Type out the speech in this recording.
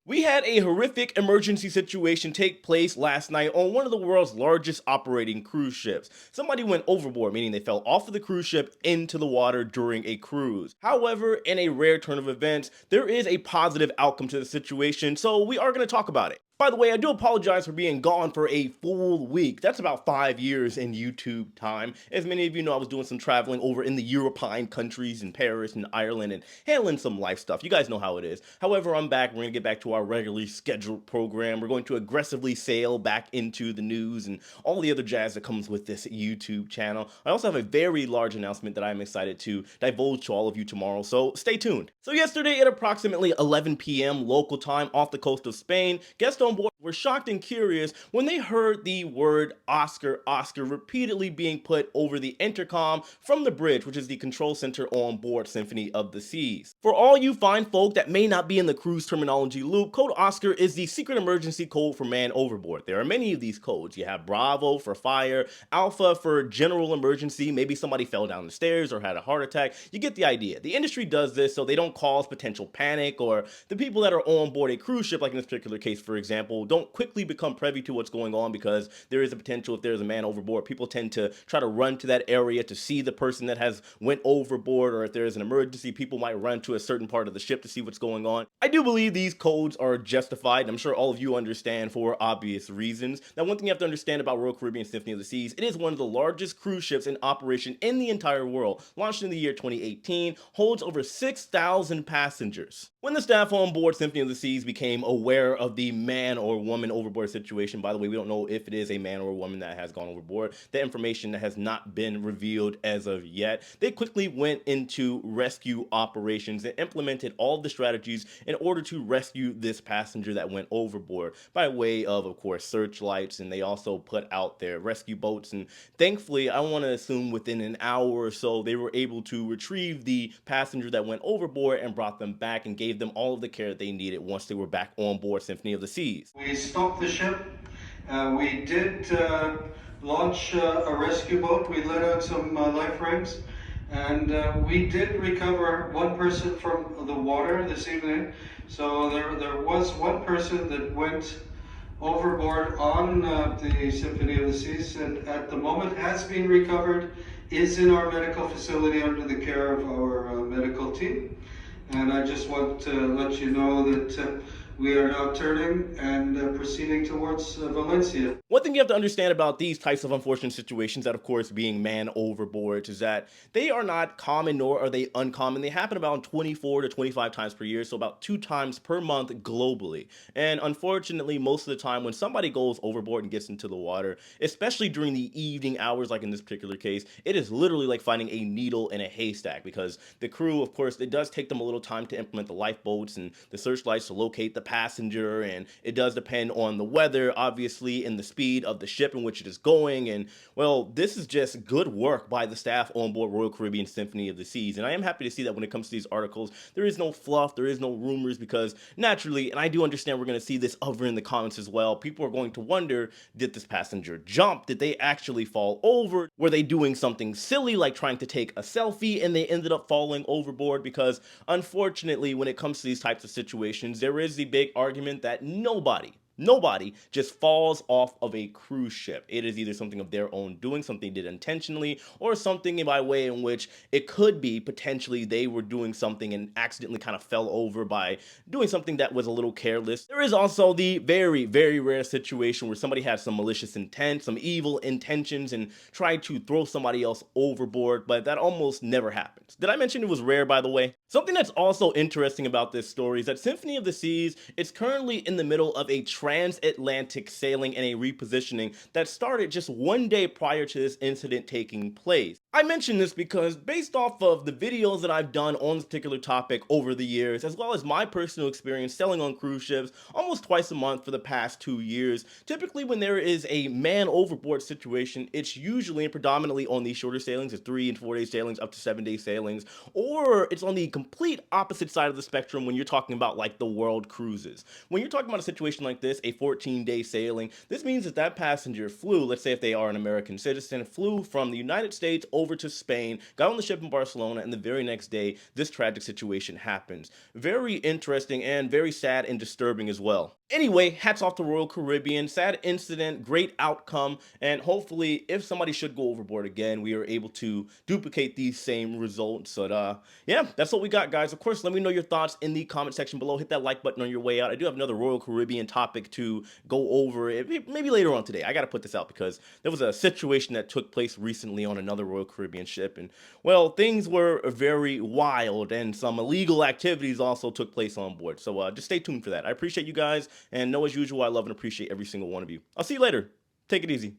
We had a horrific emergency situation take place last night on one of the world's largest operating cruise ships. Somebody went overboard, meaning they fell off of the cruise ship into the water during a cruise. However, in a rare turn of events, there is a positive outcome to the situation, so we are going to talk about it. By the way, I do apologize for being gone for a full week. That's about 5 years in YouTube time. As many of you know, I was doing some traveling over in the European countries in Paris and Ireland and handling some life stuff. You guys know how it is. However, I'm back. We're going to get back to our regularly scheduled program. We're going to aggressively sail back into the news and all the other jazz that comes with this YouTube channel. I also have a very large announcement that I'm excited to divulge to all of you tomorrow, so stay tuned. So yesterday at approximately 11 p.m. local time off the coast of Spain, guests on board were shocked and curious when they heard the word Oscar, Oscar repeatedly being put over the intercom from the bridge, which is the control center on board Symphony of the Seas. For all you fine folk that may not be in the cruise terminology loop, code Oscar is the secret emergency code for man overboard. There are many of these codes. You have Bravo for fire, Alpha for general emergency, maybe somebody fell down the stairs or had a heart attack. You get the idea. The industry does this so they don't cause potential panic, or the people that are on board a cruise ship, like in this particular case, for example, don't quickly become privy to what's going on, because there is a potential if there's a man overboard. People tend to try to run to that area to see the person that has went overboard, or if there's an emergency, people might run to a certain part of the ship to see what's going on. I do believe these codes are justified, and I'm sure all of you understand for obvious reasons. Now, one thing you have to understand about Royal Caribbean Symphony of the Seas, it is one of the largest cruise ships in operation in the entire world. Launched in the year 2018, holds over 6,000 passengers. When the staff on board Symphony of the Seas became aware of the man or woman overboard situation, by the way, we don't know if it is a man or a woman that has gone overboard. The information has not been revealed as of yet. They quickly went into rescue operations and implemented all the strategies in order to rescue this passenger that went overboard by way of course, searchlights, and they also put out their rescue boats. And thankfully, I want to assume within an hour or so, they were able to retrieve the passenger that went overboard and brought them back and gave them all of the care that they needed once they were back on board Symphony of the Seas. We stopped the ship. We did launch a rescue boat. We let out some life rings, and we did recover one person from the water this evening. So there was one person that went overboard on the Symphony of the Seas, and at the moment has been recovered, is in our medical facility under the care of our medical team. And I just want to let you know that we are now turning and proceeding towards Valencia. One thing you have to understand about these types of unfortunate situations, that of course being man overboard, is that they are not common, nor are they uncommon. They happen about 24 to 25 times per year, so about 2 times per month globally. And unfortunately, most of the time when somebody goes overboard and gets into the water, especially during the evening hours, like in this particular case, it is literally like finding a needle in a haystack, because the crew, of course, it does take them a little time to implement the lifeboats and the searchlights to locate the passenger, and it does depend on the weather, obviously, and the speed of the ship in which it is going. And well, this is just good work by the staff on board Royal Caribbean Symphony of the Seas. And I am happy to see that when it comes to these articles, there is no fluff, there is no rumors, because naturally, and I do understand we're going to see this over in the comments as well, people are going to wonder, did this passenger jump? Did they actually fall over? Were they doing something silly like trying to take a selfie and they ended up falling overboard? Because unfortunately, when it comes to these types of situations, there is the big argument that nobody just falls off of a cruise ship. It is either something of their own doing, something they did intentionally, or something by way in which it could be potentially they were doing something and accidentally kind of fell over by doing something that was a little careless. There is also the very, very rare situation where somebody has some malicious intent, some evil intentions, and tried to throw somebody else overboard, but that almost never happens. Did I mention it was rare, by the way? Something that's also interesting about this story is that Symphony of the Seas is currently in the middle of a transatlantic sailing and a repositioning that started just one day prior to this incident taking place. I mention this because based off of the videos that I've done on this particular topic over the years, as well as my personal experience sailing on cruise ships almost twice a month for the past 2 years, typically when there is a man overboard situation, it's usually and predominantly on these shorter sailings, it's 3 and 4 day sailings up to 7 day sailings, or it's on the complete opposite side of the spectrum when you're talking about like the world cruises. When you're talking about a situation like this, miss a 14-day sailing. This means that that passenger flew, let's say if they are an American citizen, flew from the United States over to Spain, got on the ship in Barcelona, and the very next day, this tragic situation happens. Very interesting and very sad and disturbing as well. Anyway, hats off to Royal Caribbean. Sad incident, great outcome, and hopefully, if somebody should go overboard again, we are able to duplicate these same results. But yeah, that's what we got, guys. Of course, let me know your thoughts in the comment section below. Hit that like button on your way out. I do have another Royal Caribbean topic to go over, maybe later on today. I got to put this out because there was a situation that took place recently on another Royal Caribbean ship, and well, things were very wild, and some illegal activities also took place on board. So just stay tuned for that. I appreciate you guys. And know as usual, I love and appreciate every single one of you. I'll see you later. Take it easy.